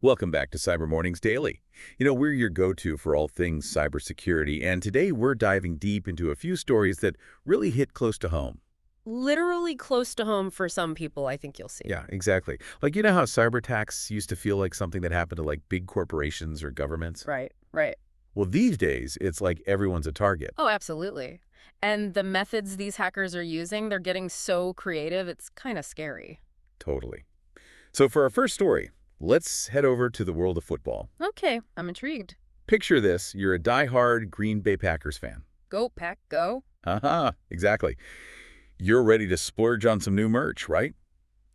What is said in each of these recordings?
Welcome back to Cyber Mornings Daily. We're your go-to for all things cybersecurity, and today we're diving deep into a few stories that really hit close to home. Literally close to home for some people, I think you'll see. Yeah, exactly. Like, you know how cyber attacks used to feel like something that happened to like big corporations or governments? Right, right. Well, these days, it's like everyone's a target. Oh, absolutely. And the methods these hackers are using, they're getting so creative, it's kind of scary. Totally. So for our first story, let's head over to the world of football. Okay, I'm intrigued. Picture this, you're a die-hard Green Bay Packers fan. Go, Pack, go. Haha, exactly. You're ready to splurge on some new merch, right?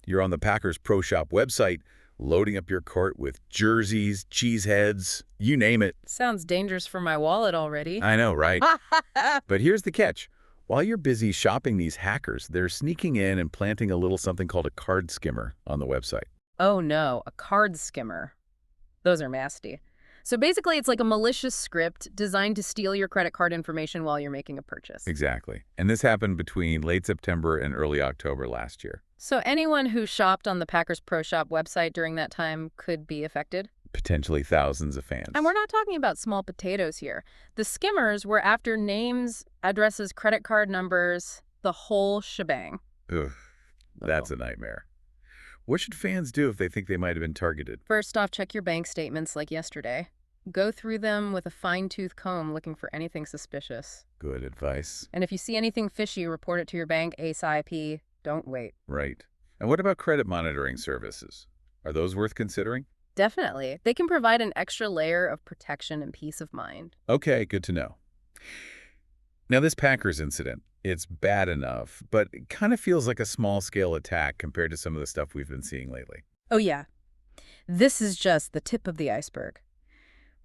You're on the Packers Pro Shop website, loading up your cart with jerseys, cheeseheads, you name it. Sounds dangerous for my wallet already. I know, right? But here's the catch. While you're busy shopping these hackers, they're sneaking in and planting a little something called a card skimmer on the website. Oh no, a card skimmer. Those are nasty. So basically, it's like a malicious script designed to steal your credit card information while you're making a purchase. Exactly. And this happened between late September and early October last year. So anyone who shopped on the Packers Pro Shop website during that time could be affected? Potentially thousands of fans. And we're not talking about small potatoes here. The skimmers were after names, addresses, credit card numbers, the whole shebang. Ugh, that's a nightmare. What should fans do if they think they might have been targeted? First off, check your bank statements like yesterday. Go through them with a fine-tooth comb looking for anything suspicious. Good advice. And if you see anything fishy, report it to your bank ASAP. Don't wait. Right. And what about credit monitoring services? Are those worth considering? Definitely. They can provide an extra layer of protection and peace of mind. Okay, good to know. Now, this Packers incident, it's bad enough, but it kind of feels like a small-scale attack compared to some of the stuff we've been seeing lately. Oh yeah, this is just the tip of the iceberg.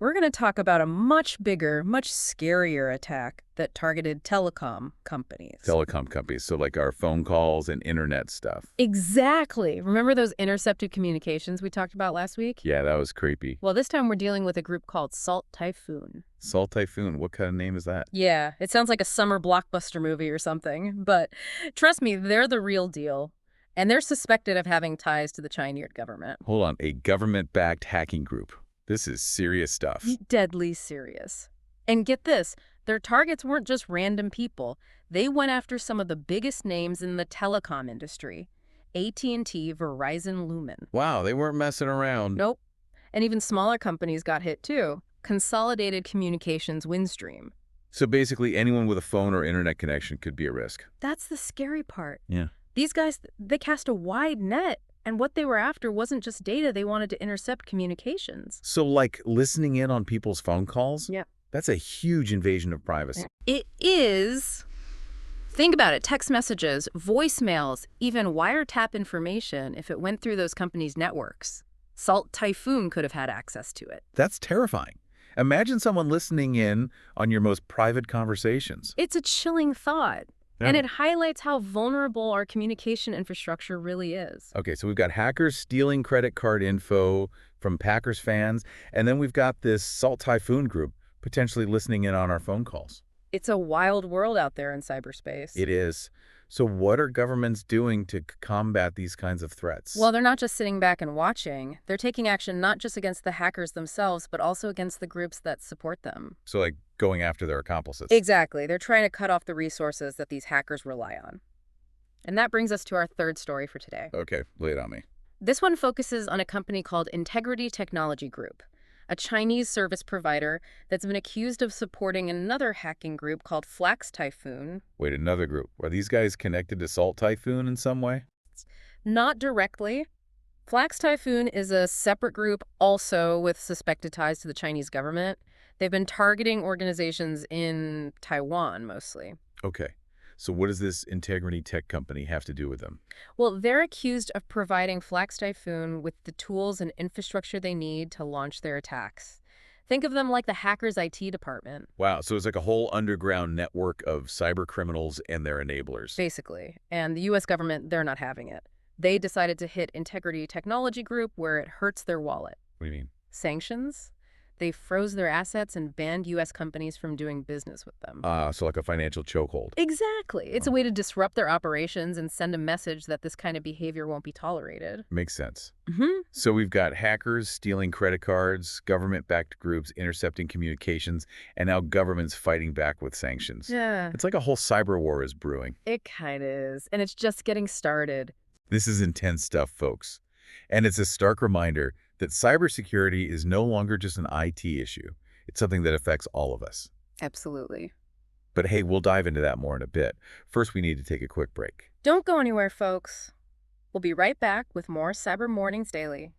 We're going to talk about a much bigger, much scarier attack that targeted telecom companies. Telecom companies, so like our phone calls and internet stuff. Exactly. Remember those intercepted communications we talked about last week? Yeah, that was creepy. Well, this time we're dealing with a group called Salt Typhoon. Salt Typhoon, what kind of name is that? Yeah, it sounds like a summer blockbuster movie or something. But trust me, they're the real deal. And they're suspected of having ties to the Chinese government. Hold on, a government-backed hacking group. This is serious stuff. Deadly serious. And get this, their targets weren't just random people. They went after some of the biggest names in the telecom industry. AT&T, Verizon, Lumen. Wow, they weren't messing around. Nope. And even smaller companies got hit too. Consolidated Communications, Windstream. So basically anyone with a phone or internet connection could be a risk. That's the scary part. Yeah. These guys, they cast a wide net. And what they were after wasn't just data, they wanted to intercept communications. So like listening in on people's phone calls? Yeah. That's a huge invasion of privacy. It is. Think about it. Text messages, voicemails, even wiretap information if it went through those companies' networks. Salt Typhoon could have had access to it. That's terrifying. Imagine someone listening in on your most private conversations. It's a chilling thought. Yeah. And it highlights how vulnerable our communication infrastructure really is. Okay, so we've got hackers stealing credit card info from Packers fans, and then we've got this Salt Typhoon group potentially listening in on our phone calls. It's a wild world out there in cyberspace. It is. So what are governments doing to combat these kinds of threats? Well, they're not just sitting back and watching. They're taking action not just against the hackers themselves, but also against the groups that support them. So like going after their accomplices. Exactly. They're trying to cut off the resources that these hackers rely on. And that brings us to our third story for today. Okay, lay it on me. This one focuses on a company called Integrity Technology Group, a Chinese service provider that's been accused of supporting another hacking group called Flax Typhoon. Wait, another group. Are these guys connected to Salt Typhoon in some way? Not directly. Flax Typhoon is a separate group also with suspected ties to the Chinese government. They've been targeting organizations in Taiwan mostly. Okay. So what does this Integrity Tech company have to do with them? Well, they're accused of providing Flax Typhoon with the tools and infrastructure they need to launch their attacks. Think of them like the hackers' IT department. Wow, so it's like a whole underground network of cyber criminals and their enablers. Basically. And the U.S. government, they're not having it. They decided to hit Integrity Technology Group where it hurts their wallet. What do you mean? Sanctions? They froze their assets and banned U.S. companies from doing business with them. So like a financial chokehold. Exactly. It's a way to disrupt their operations and send a message that this kind of behavior won't be tolerated. Makes sense. Mm-hmm. So we've got hackers stealing credit cards, government-backed groups intercepting communications, and now governments fighting back with sanctions. Yeah, It's like a whole cyber war is brewing. it kind of is. And it's just getting started. This is intense stuff, folks. And it's a stark reminder that cybersecurity is no longer just an IT issue. It's something that affects all of us. Absolutely. But hey, we'll dive into that more in a bit. First, we need to take a quick break. Don't go anywhere, folks. We'll be right back with more Cyber Mornings Daily.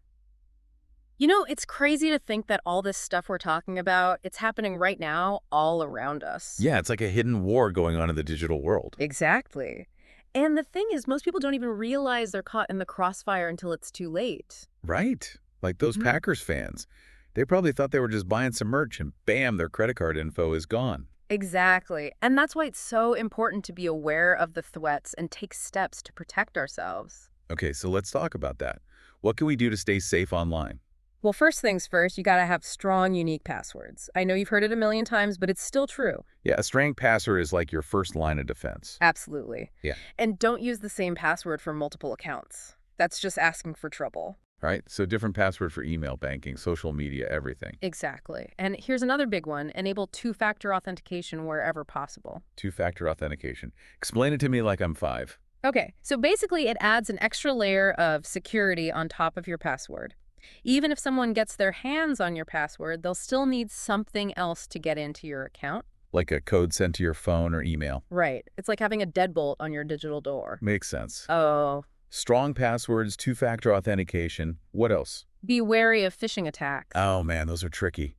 You know, it's crazy to think that all this stuff we're talking about, it's happening right now all around us. Yeah, it's like a hidden war going on in the digital world. Exactly. And the thing is, most people don't even realize they're caught in the crossfire until it's too late. Right. Like those Mhm. Packers fans. They probably thought they were just buying some merch and bam, their credit card info is gone. Exactly. And that's why it's so important to be aware of the threats and take steps to protect ourselves. Okay, so let's talk about that. What can we do to stay safe online? Well, first things first, you gotta have strong, unique passwords. I know you've heard it a million times, but it's still true. Yeah, a strong password is like your first line of defense. Absolutely. Yeah. And don't use the same password for multiple accounts. That's just asking for trouble. Right? So different password for email, banking, social media, everything. Exactly. And here's another big one. Enable two-factor authentication wherever possible. Two-factor authentication. Explain it to me like I'm 5. Okay, so basically it adds an extra layer of security on top of your password. Even if someone gets their hands on your password, they'll still need something else to get into your account. Like a code sent to your phone or email. Right. It's like having a deadbolt on your digital door. Makes sense. Oh. Strong passwords, two-factor authentication. What else? Be wary of phishing attacks. Oh man, those are tricky.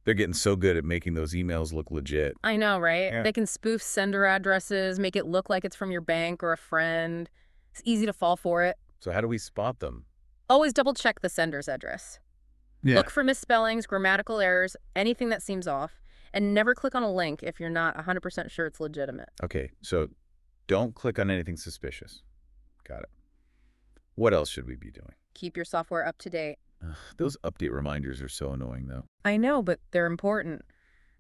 They're getting so good at making those emails look legit. I know, right? Yeah. They can spoof sender addresses, make it look like it's from your bank or a friend. It's easy to fall for it. So how do we spot them? Always double check the sender's address. Look for misspellings, grammatical errors, anything that seems off, and never click on a link if you're not 100% sure it's legitimate. Okay, so don't click on anything suspicious. Got it. What else should we be doing? Keep your software up to date. Ugh, those update reminders are so annoying, though. I know, but they're important.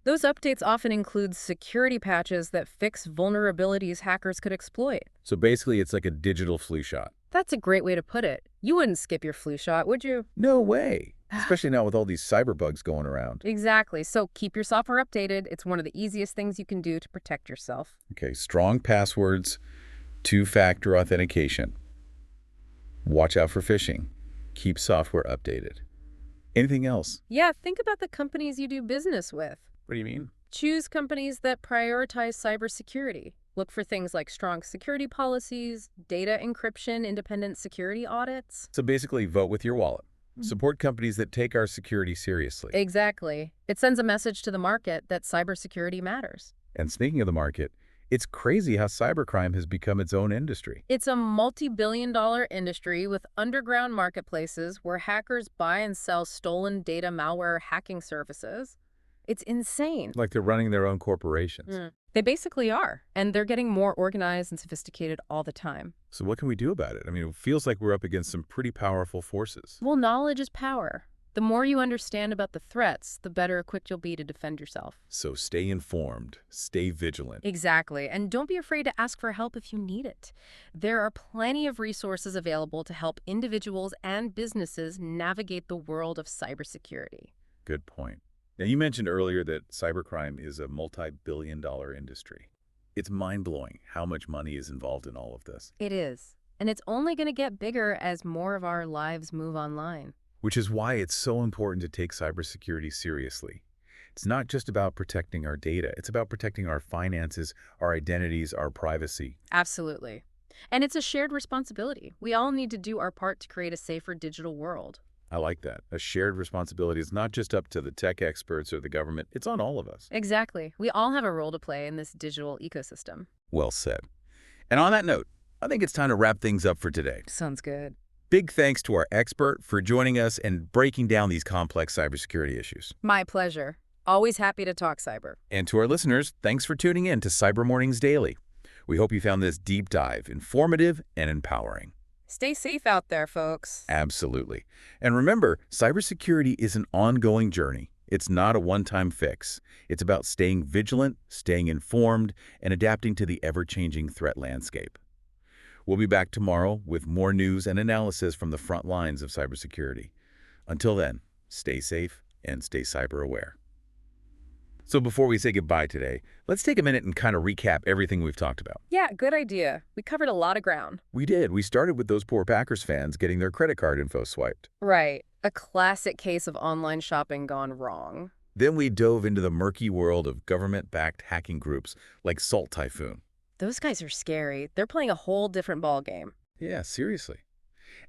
Those updates often include security patches that fix vulnerabilities hackers could exploit. So basically, it's like a digital flu shot. That's a great way to put it. You wouldn't skip your flu shot, would you? No way. Especially now with all these cyber bugs going around. Exactly. So keep your software updated. It's one of the easiest things you can do to protect yourself. Okay, strong passwords, two-factor authentication. Watch out for phishing. Keep software updated. Anything else? Yeah, think about the companies you do business with. What do you mean? Choose companies that prioritize cybersecurity. Look for things like strong security policies, data encryption, independent security audits. So basically, vote with your wallet. Support companies that take our security seriously. Exactly. It sends a message to the market that cybersecurity matters. And speaking of the market, it's crazy how cybercrime has become its own industry. It's a multi-billion-dollar industry with underground marketplaces where hackers buy and sell stolen data malware hacking services. It's insane. Like they're running their own corporations. They basically are, and they're getting more organized and sophisticated all the time. So what can we do about it? I mean, it feels like we're up against some pretty powerful forces. Well, knowledge is power. The more you understand about the threats, the better equipped you'll be to defend yourself. So stay informed, stay vigilant. Exactly, and don't be afraid to ask for help if you need it. There are plenty of resources available to help individuals and businesses navigate the world of cybersecurity. Good point. Now, you mentioned earlier that cybercrime is a multi-billion-dollar industry. It's mind-blowing how much money is involved in all of this. It is, and it's only going to get bigger as more of our lives move online. Which is why it's so important to take cybersecurity seriously. It's not just about protecting our data. It's about protecting our finances, our identities, our privacy. Absolutely. And it's a shared responsibility. We all need to do our part to create a safer digital world. I like that. A shared responsibility is not just up to the tech experts or the government. It's on all of us. Exactly. We all have a role to play in this digital ecosystem. Well said. And on that note, I think it's time to wrap things up for today. Sounds good. Big thanks to our expert for joining us and breaking down these complex cybersecurity issues. My pleasure. Always happy to talk cyber. And to our listeners, thanks for tuning in to Cyber Mornings Daily. We hope you found this deep dive informative and empowering. Stay safe out there, folks. Absolutely. And remember, cybersecurity is an ongoing journey. It's not a one-time fix. It's about staying vigilant, staying informed, and adapting to the ever-changing threat landscape. We'll be back tomorrow with more news and analysis from the front lines of cybersecurity. Until then, stay safe and stay cyber aware. So before we say goodbye today, let's take a minute and kind of recap everything we've talked about. Yeah, good idea. We covered a lot of ground. We did. We started with those poor Packers fans getting their credit card info swiped. Right. A classic case of online shopping gone wrong. Then we dove into the murky world of government-backed hacking groups like Salt Typhoon. Those guys are scary. They're playing a whole different ballgame. Yeah, seriously.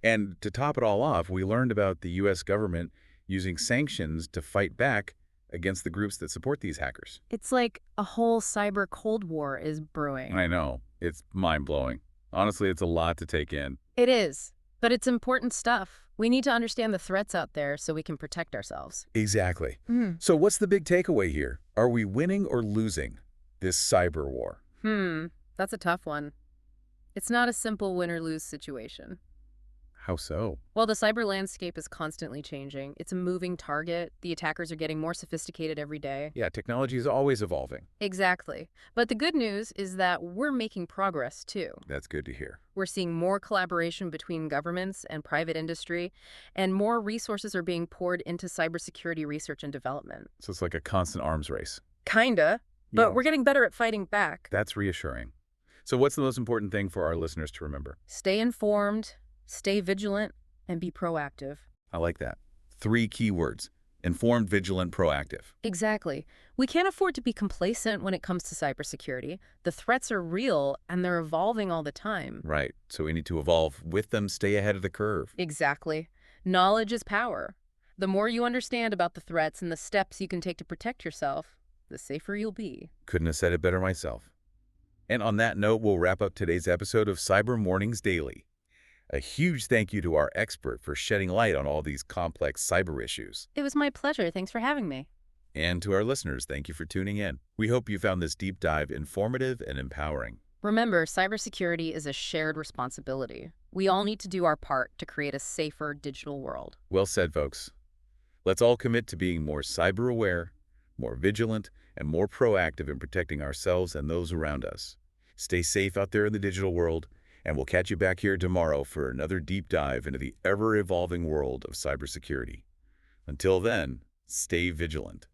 And to top it all off, we learned about the U.S. government using sanctions to fight back against the groups that support these hackers. It's like a whole cyber Cold War is brewing. I know. It's mind-blowing. Honestly, it's a lot to take in. It is, but it's important stuff. We need to understand the threats out there so we can protect ourselves. Exactly. So what's the big takeaway here? Are we winning or losing this cyber war? That's a tough one. It's not a simple win or lose situation. How so? Well, the cyber landscape is constantly changing. It's a moving target. The attackers are getting more sophisticated every day. Yeah, technology is always evolving. Exactly. But the good news is that we're making progress, too. That's good to hear. We're seeing more collaboration between governments and private industry, and more resources are being poured into cybersecurity research and development. So it's like a constant arms race. Kinda, but Yeah. we're getting better at fighting back. That's reassuring. So what's the most important thing for our listeners to remember? Stay informed, stay vigilant, and be proactive. I like that. 3 key words: informed, vigilant, proactive. Exactly. We can't afford to be complacent when it comes to cybersecurity. The threats are real, and they're evolving all the time. Right. So we need to evolve with them, stay ahead of the curve. Exactly. Knowledge is power. The more you understand about the threats and the steps you can take to protect yourself, the safer you'll be. Couldn't have said it better myself. And on that note, we'll wrap up today's episode of Cyber Mornings Daily. A huge thank you to our expert for shedding light on all these complex cyber issues. It was my pleasure. Thanks for having me. And to our listeners, thank you for tuning in. We hope you found this deep dive informative and empowering. Remember, cybersecurity is a shared responsibility. We all need to do our part to create a safer digital world. Well said, folks. Let's all commit to being more cyber aware, more vigilant, and more proactive in protecting ourselves and those around us. Stay safe out there in the digital world, and we'll catch you back here tomorrow for another deep dive into the ever-evolving world of cybersecurity. Until then, stay vigilant.